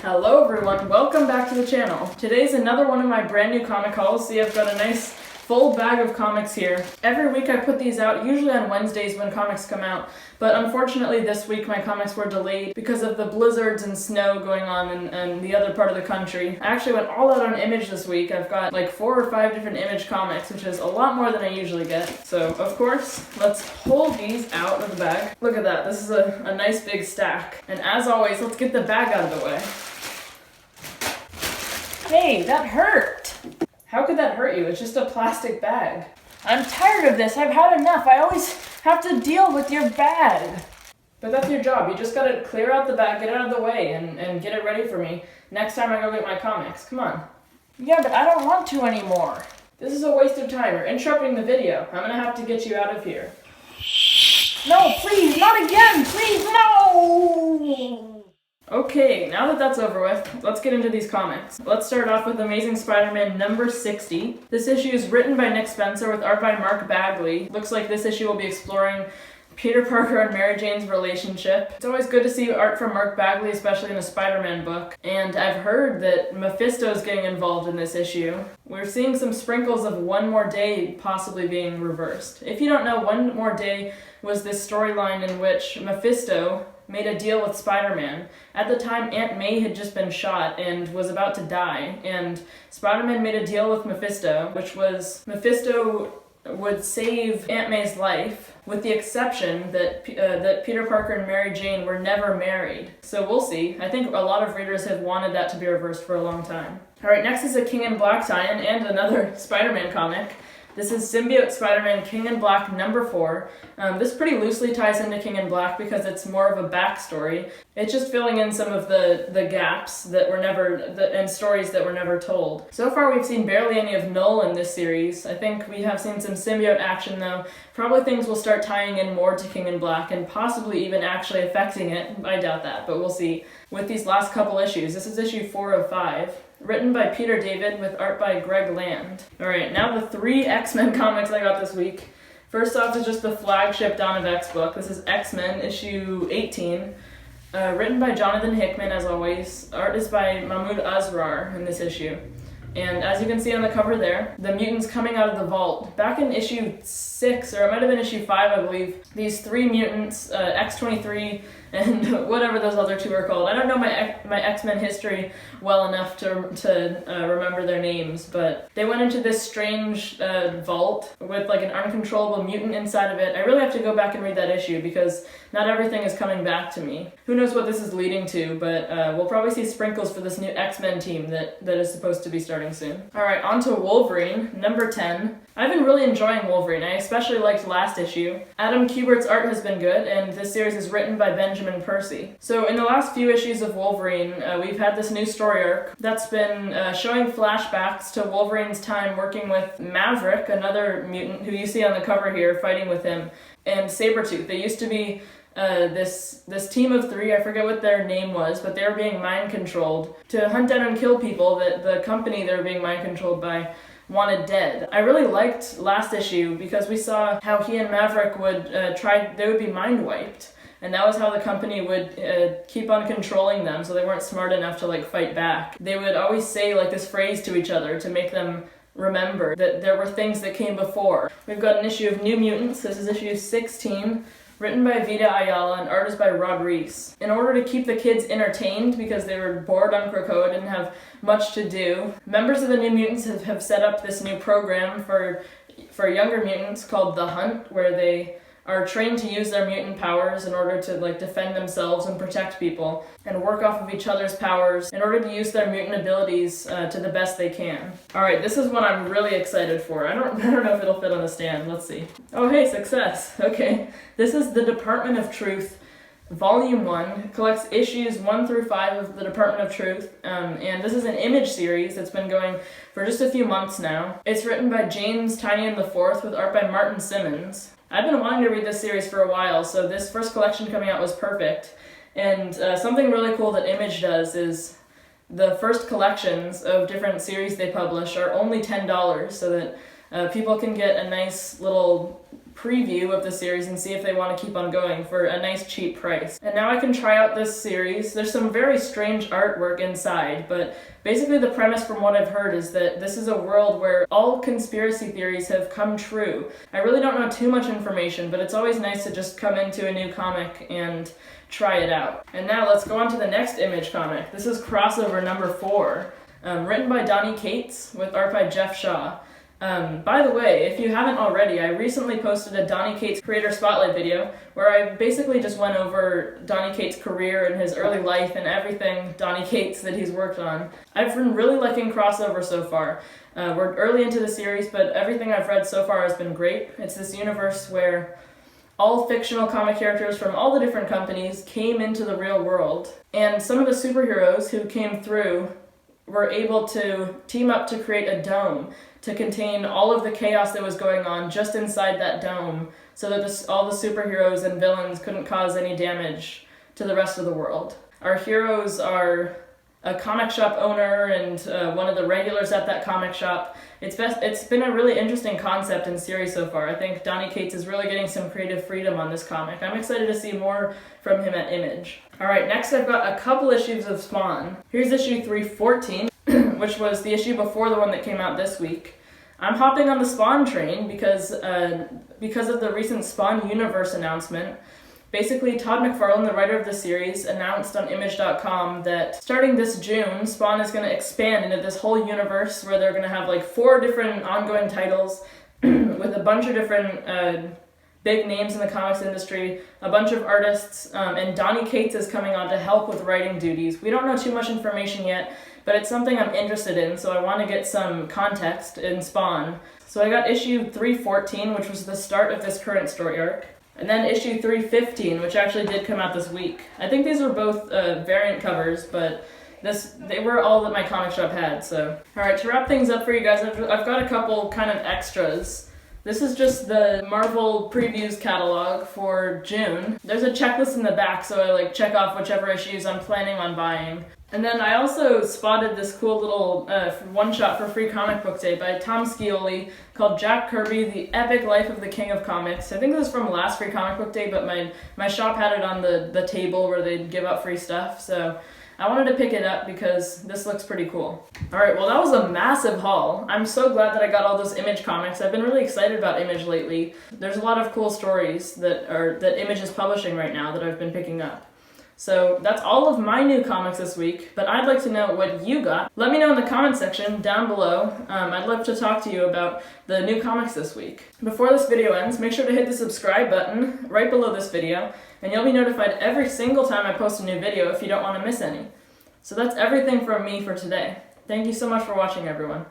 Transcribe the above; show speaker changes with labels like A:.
A: Hello everyone, welcome back to the channel. Today's another one of my brand new comic hauls. See, I've got a nice full bag of comics here. Every week I put these out, usually on Wednesdays when comics come out, but unfortunately this week my comics were delayed because of the blizzards and snow going on in the other part of the country. I actually went all out on Image this week. I've got like 4 or 5 different Image comics, which is a lot more than I usually get. So, of course, let's pull these out of the bag. Look at that, this is a nice big stack. And as always, let's get the bag out of the way. Hey, that hurt! How could that hurt you? It's just a plastic bag. I'm tired of this. I've had enough. I always have to deal with your bag. But that's your job. You just gotta clear out the bag, get it out of the way, and get it ready for me next time I go get my comics. Come on. Yeah, but I don't want to anymore. This is a waste of time. You're interrupting the video. I'm gonna have to get you out of here. No, please, not again! Please, no! Okay, now that that's over with, let's get into these comics. Let's start off with Amazing Spider-Man number 60. This issue is written by Nick Spencer with art by Mark Bagley. Looks like this issue will be exploring Peter Parker and Mary Jane's relationship. It's always good to see art from Mark Bagley, especially in a Spider-Man book. And I've heard that Mephisto's getting involved in this issue. We're seeing some sprinkles of One More Day possibly being reversed. If you don't know, One More Day was this storyline in which Mephisto made a deal with Spider-Man. At the time, Aunt May had just been shot and was about to die, and Spider-Man made a deal with Mephisto, which was Mephisto would save Aunt May's life, with the exception that Peter Parker and Mary Jane were never married. So we'll see. I think a lot of readers have wanted that to be reversed for a long time. Alright, next is a King in Black tie-in and another Spider-Man comic. This is Symbiote Spider-Man King in Black number 4. This pretty loosely ties into King in Black because it's more of a backstory. It's just filling in some of the gaps that were never, and stories that were never told. So far we've seen barely any of Null in this series. I think we have seen some symbiote action though. Probably things will start tying in more to King in Black and possibly even actually affecting it. I doubt that, but we'll see. With these last couple issues, this is issue 4 of 5. Written by Peter David with art by Greg Land. Alright, now the 3 X-Men comics I got this week. First off is just the flagship Dawn of X book. This is X-Men issue 18. Written by Jonathan Hickman as always. Art is by Mahmoud Asrar in this issue. And as you can see on the cover there, the mutants coming out of the vault. Back in issue 6, or it might have been issue 5 I believe, these 3 mutants, X-23 and whatever those other 2 are called. I don't know my X-Men history well enough to remember their names, but they went into this strange vault with like an uncontrollable mutant inside of it. I really have to go back and read that issue because not everything is coming back to me. Who knows what this is leading to, but we'll probably see sprinkles for this new X-Men team that is supposed to be starting soon. Alright, on to Wolverine, number 10. I've been really enjoying Wolverine. I especially liked last issue. Adam Kubert's art has been good, and this series is written by Benjamin Percy. So in the last few issues of Wolverine, we've had this new story arc that's been showing flashbacks to Wolverine's time working with Maverick, another mutant who you see on the cover here, fighting with him, and Sabretooth. They used to be this team of 3, I forget what their name was, but they were being mind controlled to hunt down and kill people that the company they were being mind controlled by wanted dead. I really liked last issue because we saw how he and Maverick would they would be mind wiped. And that was how the company would keep on controlling them so they weren't smart enough to like fight back. They would always say like this phrase to each other to make them remember that there were things that came before. We've got an issue of New Mutants. This is issue 16. Written by Vita Ayala and art is by Rod Reese. In order to keep the kids entertained because they were bored on Krakoa, didn't have much to do, members of the New Mutants have set up this new program for younger mutants called The Hunt, where they are trained to use their mutant powers in order to like defend themselves and protect people and work off of each other's powers in order to use their mutant abilities to the best they can. Alright, this is one I'm really excited for. I don't know if it'll fit on the stand. Let's see. Oh hey, success. Okay. This is The Department of Truth, Volume 1. It collects issues 1 through 5 of The Department of Truth, and this is an Image series that's been going for just a few months now. It's written by James Tynion IV with art by Martin Simmons. I've been wanting to read this series for a while, so this first collection coming out was perfect. And something really cool that Image does is the first collections of different series they publish are only $10, so that people can get a nice little preview of the series and see if they want to keep on going for a nice cheap price. And now I can try out this series. There's some very strange artwork inside, but basically the premise from what I've heard is that this is a world where all conspiracy theories have come true. I really don't know too much information, but it's always nice to just come into a new comic and try it out. And now let's go on to the next Image comic. This is crossover number 4, written by Donny Cates with art by Jeff Shaw. By the way, if you haven't already, I recently posted a Donny Cates Creator Spotlight video where I basically just went over Donny Cates' career and his early life and everything Donny Cates that he's worked on. I've been really liking crossover so far. We're early into the series, but everything I've read so far has been great. It's this universe where all fictional comic characters from all the different companies came into the real world, and some of the superheroes who came through were able to team up to create a dome to contain all of the chaos that was going on just inside that dome, so that all the superheroes and villains couldn't cause any damage to the rest of the world. Our heroes are a comic shop owner and one of the regulars at that comic shop. It's been a really interesting concept and series so far. I think Donny Cates is really getting some creative freedom on this comic. I'm excited to see more from him at Image. Alright, next I've got a couple issues of Spawn. Here's issue 314, which was the issue before the one that came out this week. I'm hopping on the Spawn train because of the recent Spawn Universe announcement. Basically, Todd McFarlane, the writer of the series, announced on Image.com that starting this June, Spawn is going to expand into this whole universe where they're going to have like 4 different ongoing titles with a bunch of different big names in the comics industry, a bunch of artists, and Donny Cates is coming on to help with writing duties. We don't know too much information yet, but it's something I'm interested in, so I want to get some context in Spawn. So I got issue 314, which was the start of this current story arc. And then issue 315, which actually did come out this week. I think these were both variant covers, but they were all that my comic shop had, so. Alright, to wrap things up for you guys, I've got a couple kind of extras. This is just the Marvel Previews catalog for June. There's a checklist in the back, so I check off whichever issues I'm planning on buying. And then I also spotted this cool little one-shot for Free Comic Book Day by Tom Scioli called Jack Kirby, The Epic Life of the King of Comics. I think this was from last Free Comic Book Day, but my shop had it on the table where they'd give out free stuff, so I wanted to pick it up because this looks pretty cool. Alright, well that was a massive haul. I'm so glad that I got all those Image comics. I've been really excited about Image lately. There's a lot of cool stories that Image is publishing right now that I've been picking up. So that's all of my new comics this week, but I'd like to know what you got. Let me know in the comment section down below. I'd love to talk to you about the new comics this week. Before this video ends, make sure to hit the subscribe button right below this video, and you'll be notified every single time I post a new video if you don't want to miss any. So that's everything from me for today. Thank you so much for watching, everyone.